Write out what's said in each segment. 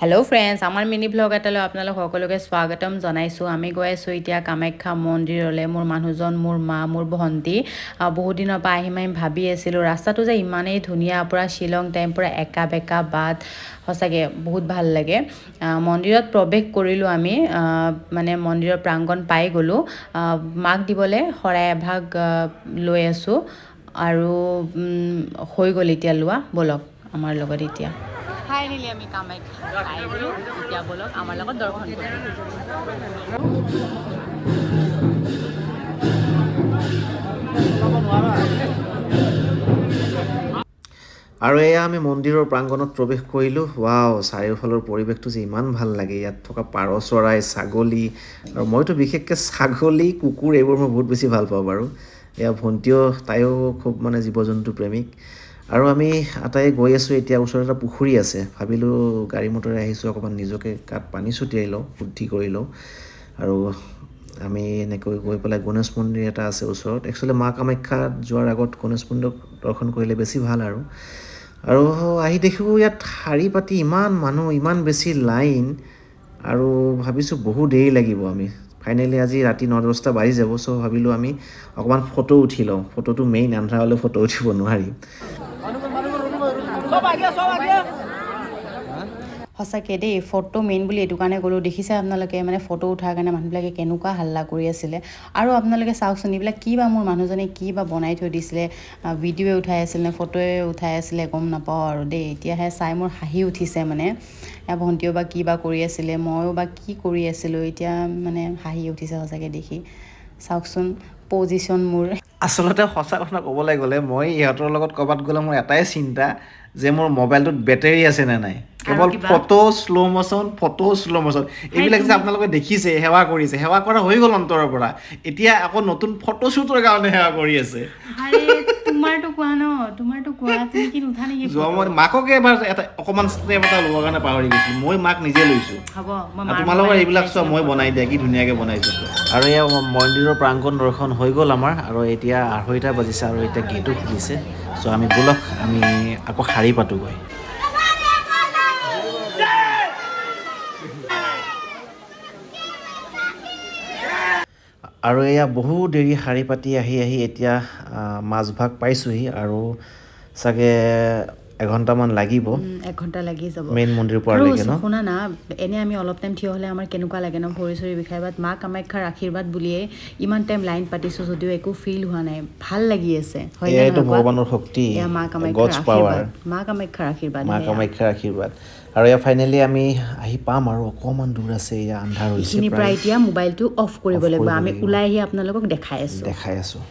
Hello' friends, আমাৰ mini blog এটালৈ আপোনালোক সকলোকে স্বাগতম জনাইছোঁ। আমি গৈ আছোঁ এতিয়া কামাখ্যা মন্দিৰলৈ। মোৰ মানুহজন, মোৰ মা, মোৰ ভণ্টি বহুত দিনৰ পৰা আহিম ভাবি আছিলোঁ। ৰাস্তাটো যে ইমানেই ধুনীয়া, পূৰা শ্বিলং টাইম, পূৰা একা বেকা বাট, সঁচাকৈ বহুত ভাল লাগে। মন্দিৰত প্ৰৱেশ কৰিলোঁ আমি, মানে মন্দিৰৰ প্ৰাংগণ পাই গ'লোঁ। মাক দিবলৈ শৰাই এভাগ লৈ আছোঁ আৰু হৈ গ'ল এতিয়া লোৱা। ব'লক আমাৰ লগত এতিয়া। ফাইনেলি আমি কামাখ্যা পাই গ'লোঁ। এতিয়া ব'লক আমাৰ লগত দৰ্শন কৰোঁ। আৰু এয়া আমি মন্দিৰৰ প্ৰাংগণত প্ৰৱেশ কৰিলোঁ। ৱাও, চাৰিওফালৰ পৰিৱেশটো যে ইমান ভাল লাগে। ইয়াত থকা পাৰ চৰাই, ছাগলী, আৰু মইতো বিশেষকৈ ছাগলী, কুকুৰ এইবোৰ মই বহুত বেছি ভাল পাওঁ বাৰু। এয়া ভণ্টিও, তাইও খুব মানে জীৱ জন্তু প্ৰেমিক। আৰু আমি আটাই গৈ আছোঁ এতিয়া। ওচৰত এটা পুখুৰী আছে, ভাবিলোঁ গাড়ী মটৰে আহিছোঁ, অকণমান নিজকে গাত পানী ছটিয়াই লওঁ, শুদ্ধি কৰি লওঁ। আৰু আমি এনেকৈ গৈ পেলাই গণেশ মন্দিৰ এটা আছে ওচৰত। একচুৱেলি মা কামাখ্যাত যোৱাৰ আগত গণেশ মন্দিৰ দৰ্শন কৰিলে বেছি ভাল আৰু আহি দেখোঁ ইয়াত শাৰী পাতি ইমান মানুহ, ইমান বেছি লাইন, আৰু ভাবিছোঁ বহুত দেৰি লাগিব। আমি ফাইনেলি আজি ৰাতি 9-10টা বাজি যাব। চ' ভাবিলোঁ আমি অকণমান ফটো উঠি লওঁ। ফটোটো মেইন, আন্ধাৰ হ'লে ফটো উঠিব নোৱাৰি। সঁচাকৈ দেই, ফটো মেইন বুলি এইটো কাৰণে ক'লোঁ। দেখিছে আপোনালোকে, মানে ফটো উঠাৰ কাৰণে মানুহবিলাকে কেনেকুৱা হাল্লা কৰি আছিলে। আৰু আপোনালোকে চাওকচোন, এইবিলাক কি বা মোৰ মানুহজনে কি বা বনাই থৈ দিছিলে, ভিডিঅ'ৱে উঠাই আছিলে নে ফটোৱে উঠাই আছিলে গম নাপাওঁ আৰু দেই। এতিয়াহে চাই মোৰ হাঁহি উঠিছে। মানে ভণ্টিও বা কি বা কৰি আছিলে, ময়ো বা কি কৰি আছিলোঁ, এতিয়া মানে হাঁহি উঠিছে সঁচাকৈ দেখি। চাওকচোন পজিশ্যন মোৰ। আচলতে সঁচা কথা ক'বলৈ গ'লে, মই ইহঁতৰ লগত ক'ৰবাত গ'লে মোৰ এটাই চিন্তা যে মোৰ মোবাইলটোত বেটেৰী আছে নে নাই। কেৱল ফটো শ্ল' মোশ্যন, এইবিলাক যে আপোনালোকে দেখিছে, সেৱা কৰিছে, সেৱা কৰা হৈ গ'ল অন্তৰৰ পৰা। এতিয়া আকৌ নতুন ফটোশ্বুটৰ কাৰণে সেৱা কৰি আছে। তোমাৰতো কোৱা ন, তোমাৰতো কোৱা, তুমি কি নুঠা নেকি? মই মাককে এবাৰ এটা অকণমান ষ্টেপ এটা ল'বৰ কাৰণে পাহৰি গৈছিলোঁ। মই মাক নিজে লৈছোঁ। হ'ব, তোমালোকৰ এইবিলাক চোৱা, মই বনাই দিয়া কি ধুনীয়াকৈ বনাইছোঁ। আৰু এয়া মন্দিৰৰ প্ৰাংগণ দৰ্শন হৈ গ'ল আমাৰ। আৰু এতিয়া 2:30 বাজিছে আৰু এতিয়া গেটো খুলিছে। চ' আমি ব'লক, আমি আকৌ শাৰী পাতোগৈ। আৰু এয়া বহু দেৰি শাৰী পাতি আহি এতিয়া মাজভাগ পাইছোঁহি। আৰু চাগে 1 ঘণ্টামান লাগিব। 1 ঘণ্টা লাগি যাব মেইন মন্দিৰ পোৱালৈকে ন। শুনা না, এনেই আমি অলপ টাইম থিয় হ'লে আমাৰ কেনেকুৱা লাগে ন, ভৰি চৰি বিষাই। বাট মা কামাখ্যাৰ আশীৰ্বাদ বুলিয়ে ইমান টাইম লাইন পাতিছোঁ যদিও একো ফিল হোৱা নাই, ভাল লাগি আছে। এইটো ভগৱানৰ শক্তি, মা কামাখ্যাৰ গডছ পাৱাৰ, মা কামাখ্যাৰ আশীৰ্বাদ, মা কামাখ্যাৰ আশীৰ্বাদ। আৰু এয়া ফাইনেলি আমি আহি পাম আৰু অকণমান দূৰ আছে। এয়া আন্ধাৰ হৈছে এইখিনি প্ৰায়। এতিয়া মোবাইলটো অফ কৰিব লাগিব। আমি ওলাই আহি আপোনালোকক দেখাই আছোঁ।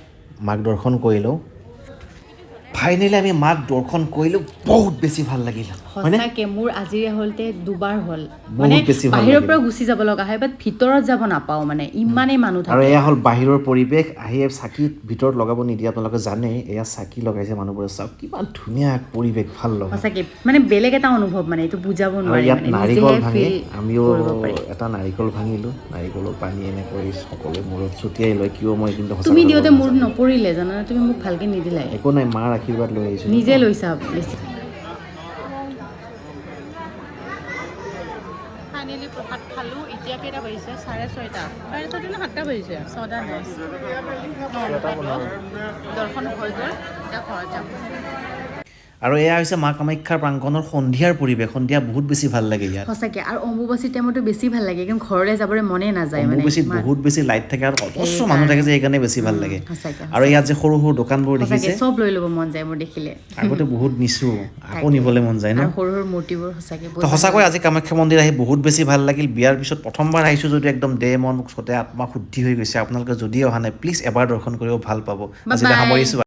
মাক দৰ্শন কৰি লওঁ। ফাইনেলি আমি মাক দৰ্শন কৰিলোঁ। বহুত বেছি ভাল লাগিল। সঁচাকৈ মোৰ আজিৰে হ'লতে 2বাৰ হ'ল। মানে বাহিৰৰ পৰা গুচি যাব লগা হয়, বাট ভিতৰত যাব নাপাওঁ, মানে ইমানেই মানুহ থাকে। আৰু এয়া হ'ল বাহিৰৰ পৰিৱেশ। আহি চাকি ভিতৰত লগাব নিদিয়ে, আপোনালোকে জানে। এয়া চাকি লগাইছে মানুহবোৰে, চাওক কিমান ধুনীয়া পৰিৱেশ, ভাল লগা। সঁচাকৈ মানে বেলেগ এটা অনুভৱ, মানে এইটো বুজাব নোৱাৰি। ইয়াত নাৰিকল ভাঙে, আমিও এটা নাৰিকল ভাঙিলোঁ। নাৰিকলৰ পানী এনেকৈ সকলোৱে মূৰত ছটিয়াই লয়। কিয় মই কিন্তু তুমি দিওঁতে মোৰ নপৰিলে জানানে, তুমি মোক ভালকৈ নিদিলাই। একো নাই, মাৰ আশীৰ্বাদ লৈ আহিছোঁ। নিজে লৈছা বেছি। ফাইনেলি প্ৰসাদ খালোঁ। এতিয়া কেইটা বাজিছে? 6:30 নে 7টা বাজিছে? 6টা নাই, দৰ্শন হৈ গ'ল। এতিয়া ঘৰত যাম। আৰু এয়া হৈছে মা কামাখ্যাৰ প্ৰাংগণৰ সন্ধিয়াৰ পৰিৱেশ। সন্ধিয়া বহুত বেছি ভাল লাগে ইয়াত। সঁচাকৈ। আৰু অম্বুবাচী টাইমতো বেছি ভাল লাগে, কিন্তু ঘৰলৈ যাবলৈ মনে নাযায়। অম্বুবাচীত বহুত বেছি লাইট থাকে আৰু অজস্ৰ মানুহ থাকে যে, সেইকাৰণে বেছি ভাল লাগে। আৰু ইয়াত যে সৰু সৰু দোকানবোৰ দেখিছে, চব লৈ ল'ব মন যায় মোৰ দেখিলে। আগতে বহুত নিছোঁ, আকৌ নিবলৈ মন যায় ন। সৰু সৰু মূৰ্তিবোৰ সঁচাকৈ। সঁচাকৈ আজি কামাখ্যা মন্দিৰ আহি বহুত বেছি ভাল লাগিল। বিয়াৰ পিছত প্ৰথমবাৰ আহিছোঁ যদিও একদম দেহ মন গোটেই আত্মা শুদ্ধি হৈ গৈছে। আপোনালোকে যদি অহা নাই, প্লিজ এবাৰ দৰ্শন কৰিব, ভাল পাব। আজিলৈ সামৰিছোঁ।